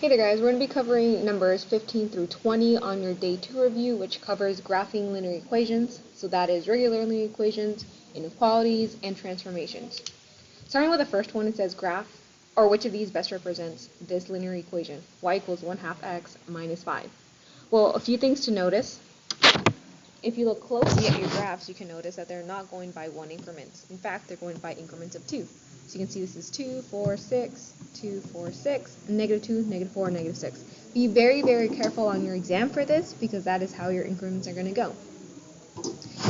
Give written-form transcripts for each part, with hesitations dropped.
Hey there guys, we're going to be covering numbers 15 through 20 on your day 2 review, which covers graphing linear equations. So that is regular linear equations, inequalities, and transformations. Starting with the first one, it says graph, or which of these best represents this linear equation, y equals 1/2 x minus 5. Well, a few things to notice. If you look closely at your graphs, you can notice that they're not going by 1 increments. In fact, they're going by increments of 2. So you can see this is 2, 4, 6, 2, 4, 6, negative 2, negative 4, negative 6. Be very, very careful on your exam for this because that is how your increments are going to go.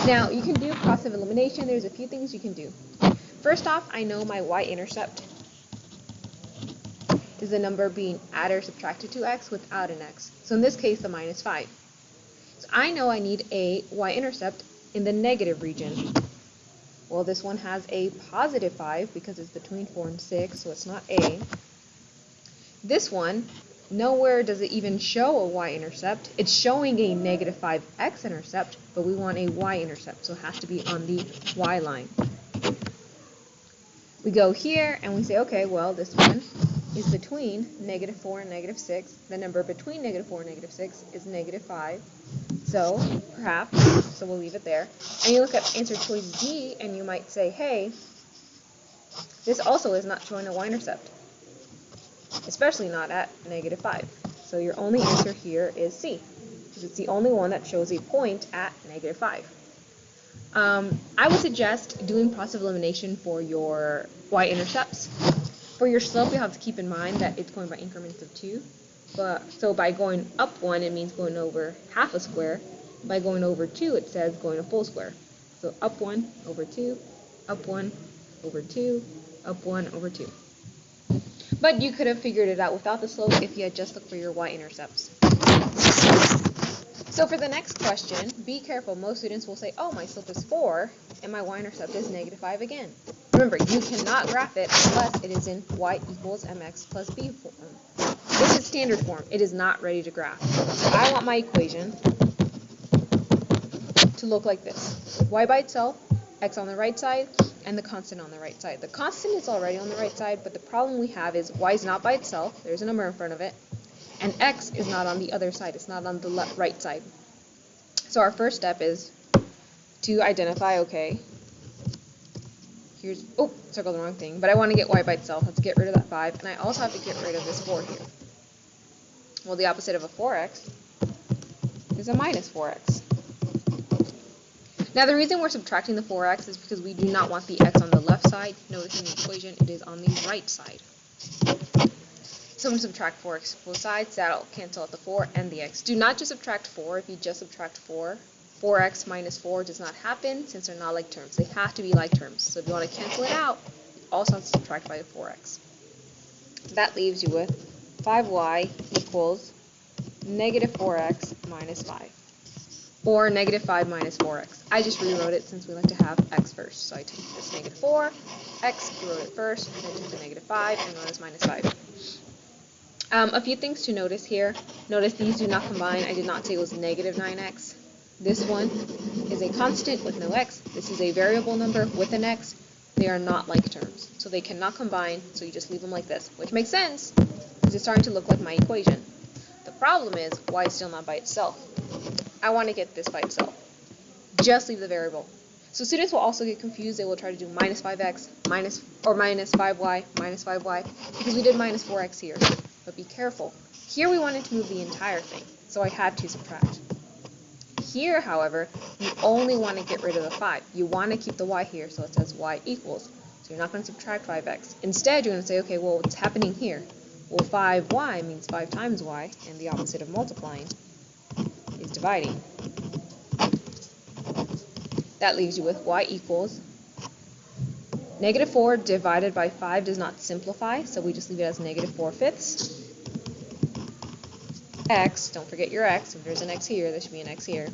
Now, you can do process of elimination. There's a few things you can do. First off, I know my y-intercept is the number being added or subtracted to x without an x. So in this case, the minus 5. So I know I need a y-intercept in the negative region. Well, this one has a positive 5 because it's between 4 and 6, so it's not a. This one, nowhere does it even show a y-intercept. It's showing a negative 5x intercept, but we want a y-intercept, so it has to be on the y line. We go here and we say, okay, well, this one is between negative 4 and negative 6. The number between negative 4 and negative 6 is negative 5. So, perhaps, so we'll leave it there. And you look at answer choice D, and you might say, hey, this also is not showing a y-intercept, especially not at negative 5. So your only answer here is C, because it's the only one that shows a point at negative 5. I would suggest doing process of elimination for your y-intercepts. For your slope, you have to keep in mind that it's going by increments of 2. So by going up 1, it means going over half a square. By going over 2, it says going a full square. So up 1 over 2, up 1 over 2, up 1 over 2. But you could have figured it out without the slope if you had just looked for your y-intercepts. So for the next question, be careful. Most students will say, oh, my slope is 4, and my y-intercept is negative 5 again. Remember, you cannot graph it unless it is in y equals mx plus b form. This is standard form. It is not ready to graph. So I want my equation to look like this. Y by itself, x on the right side, and the constant on the right side. The constant is already on the right side, but the problem we have is y is not by itself. There's a number in front of it. And x is not on the other side. It's not on the right side. So our first step is to identify, okay, here's, oh, circled the wrong thing, but I want to get y by itself. I have to get rid of that 5, and I also have to get rid of this 4 here. Well, the opposite of a 4x is a minus 4x. Now, the reason we're subtracting the 4x is because we do not want the x on the left side. Notice in the equation, it is on the right side. So I'm going to subtract 4x both sides. That'll cancel out the 4 and the x. Do not just subtract 4. If you just subtract 4, 4x minus 4 does not happen since they're not like terms. They have to be like terms. So if you want to cancel it out, you also have to subtract by the 4x. That leaves you with 5y equals negative 4x minus 5. Or negative 5 minus 4x. I just rewrote it since we like to have x first. So I took this negative 4, x, rewrote it first, then took the negative 5, and wrote as minus 5. A few things to notice here. Notice these do not combine. I did not say it was negative 9x. This one is a constant with no x. This is a variable number with an x. They are not like terms. So they cannot combine, so you just leave them like this, which makes sense because it's starting to look like my equation. The problem is y is still not by itself. I want to get this by itself. Just leave the variable. So students will also get confused. They will try to do minus 5x, minus 5y, minus 5y, because we did minus 4x here. But be careful. Here we wanted to move the entire thing, so I had to subtract. Here, however, you only want to get rid of the 5. You want to keep the y here, so it says y equals. So you're not going to subtract 5x. Instead, you're going to say, okay, well, what's happening here? Well, 5y means 5 times y, and the opposite of multiplying is dividing. That leaves you with y equals negative 4 divided by 5 does not simplify, so we just leave it as negative 4/5. X, don't forget your x. If there's an x here, there should be an x here.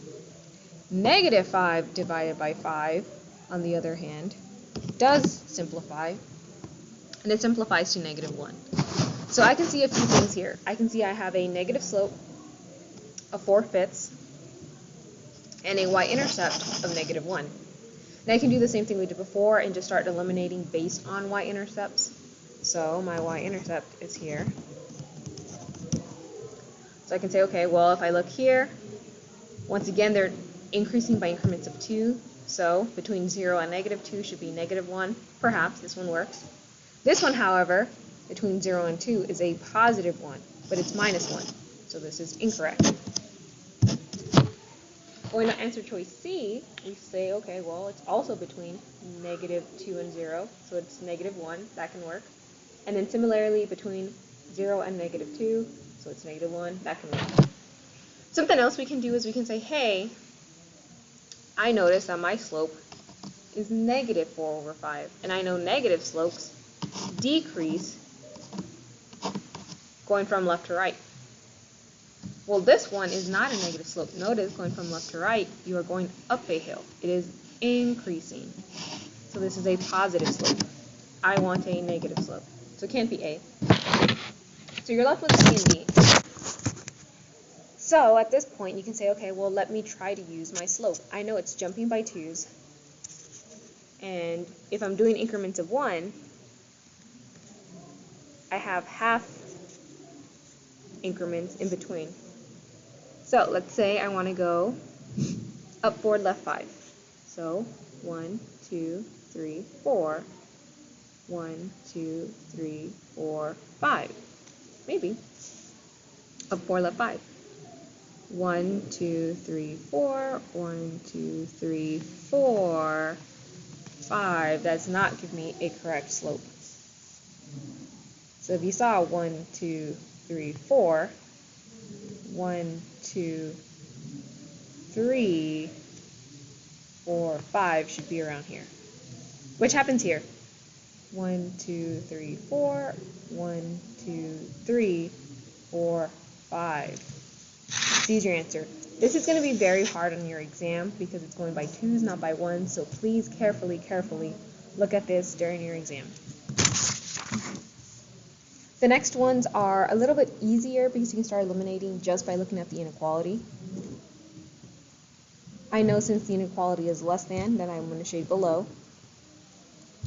Negative 5 divided by 5, on the other hand, does simplify, and it simplifies to negative 1. So I can see a few things here. I can see I have a negative slope of 4/5 and a y-intercept of negative 1. Now I can do the same thing we did before and just start eliminating based on y-intercepts. So my y-intercept is here. So I can say, okay, well, if I look here, once again, they're increasing by increments of 2. So between 0 and -2 should be -1. Perhaps this one works. This one, however, between 0 and 2 is a positive 1, but it's -1. So this is incorrect. Going to answer choice C, we say, okay, well, it's also between -2 and 0, so it's -1. That can work. And then similarly between 0 and -2, so it's -1. That can work. Something else we can do is we can say, hey, I notice that my slope is -4/5, and I know negative slopes decrease going from left to right. Well, this one is not a negative slope. Notice going from left to right, you are going up a hill. It is increasing. So this is a positive slope. I want a negative slope. So it can't be A. So you're left with C and D. So at this point, you can say, okay, well, let me try to use my slope. I know it's jumping by 2s. And if I'm doing increments of 1, I have half increments in between. So let's say I want to go up forward left 5. So 1, 2, 3, 4. 1, 2, 3, 4, 5. Maybe. Up forward left 5. 1, 2, 3, 4. 1, 2, 3, 4. 5. That does not give me a correct slope. So if you saw 1, 2, 3, 4, 1, 2, 3, 4, 5 should be around here. Which happens here. 1, 2, 3, 4, 1, 2, 3, 4, 5. C is your answer. This is going to be very hard on your exam because it's going by 2s, not by 1s, so please carefully look at this during your exam. The next ones are a little bit easier because you can start eliminating just by looking at the inequality. I know since the inequality is less than, then I'm going to shade below.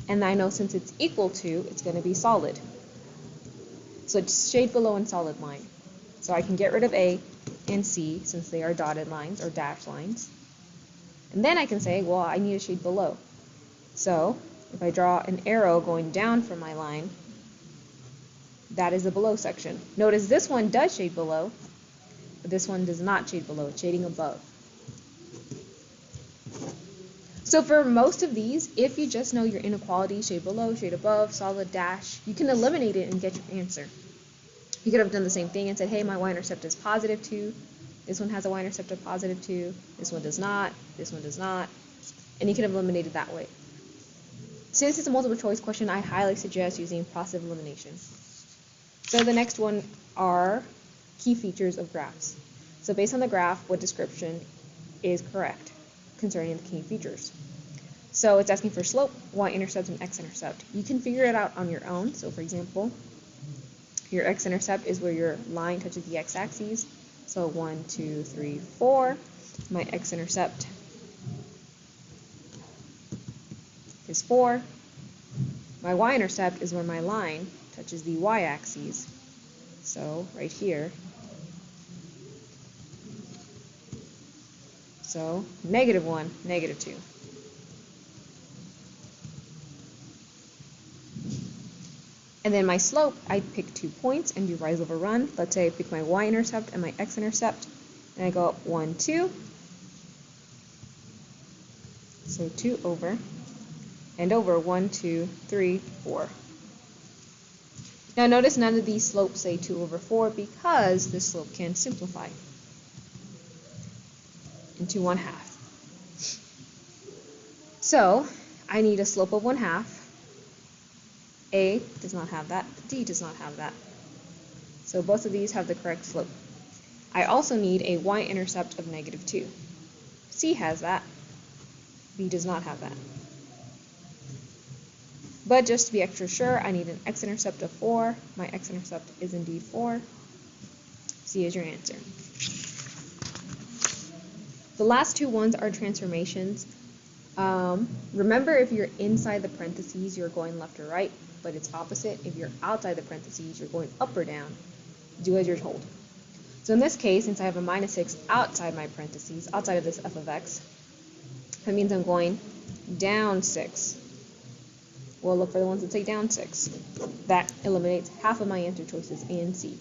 And I know since it's equal to, it's going to be solid. So it's shade below and solid line. So I can get rid of A and C since they are dotted lines or dashed lines. And then I can say, well, I need a shade below. So if I draw an arrow going down from my line, that is the below section. Notice this one does shade below, but this one does not shade below. It's shading above. So for most of these, if you just know your inequality, shade below, shade above, solid, dash, you can eliminate it and get your answer. You could have done the same thing and said, hey, my y-intercept is +2. This one has a y-intercept of +2. This one does not. This one does not. And you could have eliminated that way. Since it's a multiple choice question, I highly suggest using process of elimination. So the next one are key features of graphs. So based on the graph, what description is correct concerning the key features? So it's asking for slope, y-intercept, and x-intercept. You can figure it out on your own. So for example, your x-intercept is where your line touches the x-axis. So 1, 2, 3, 4. My x-intercept is 4. My y-intercept is where my line touches the y-axis. So right here. So -1, -2. And then my slope, I pick 2 points and do rise over run. Let's say I pick my y-intercept and my x-intercept, and I go up 1, 2. So 2 over, and over 1, 2, 3, 4. Now notice none of these slopes say 2 over 4 because this slope can simplify into 1/2. So I need a slope of 1/2. A does not have that, D does not have that. So both of these have the correct slope. I also need a y-intercept of -2. C has that, B does not have that. But just to be extra sure, I need an x-intercept of 4. My x-intercept is indeed 4. C is your answer. The last 2 ones are transformations. Remember, if you're inside the parentheses, you're going left or right, but it's opposite. If you're outside the parentheses, you're going up or down. Do as you're told. So in this case, since I have a minus 6 outside my parentheses, outside of this f of x, that means I'm going down 6. We'll look for the ones that say down 6. That eliminates half of my answer choices, A and C.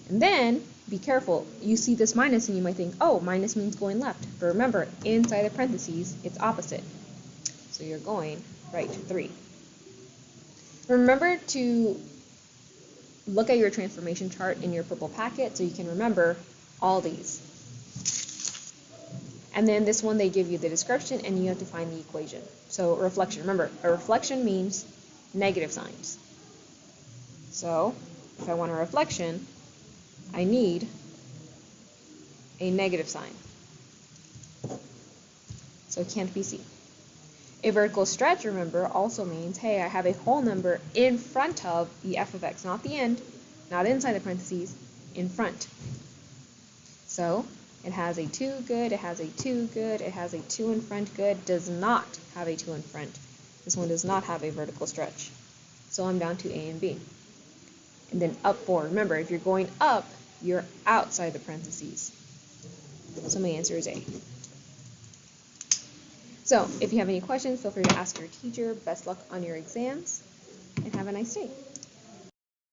And then, be careful, you see this minus and you might think, oh, minus means going left. But remember, inside the parentheses, it's opposite. So you're going right 3. Remember to look at your transformation chart in your purple packet so you can remember all these. And then this one, they give you the description and you have to find the equation. So reflection, remember, a reflection means negative signs. So if I want a reflection, I need a negative sign. So it can't be C. A vertical stretch, remember, also means, hey, I have a whole number in front of the f of x, not the end, not inside the parentheses, in front. So it has a 2 good, it has a 2 good, it has a 2 in front good, does not have a 2 in front. This one does not have a vertical stretch. So I'm down to A and B. And then up 4. Remember, if you're going up, you're outside the parentheses. So my answer is A. So if you have any questions, feel free to ask your teacher. Best luck on your exams, and have a nice day.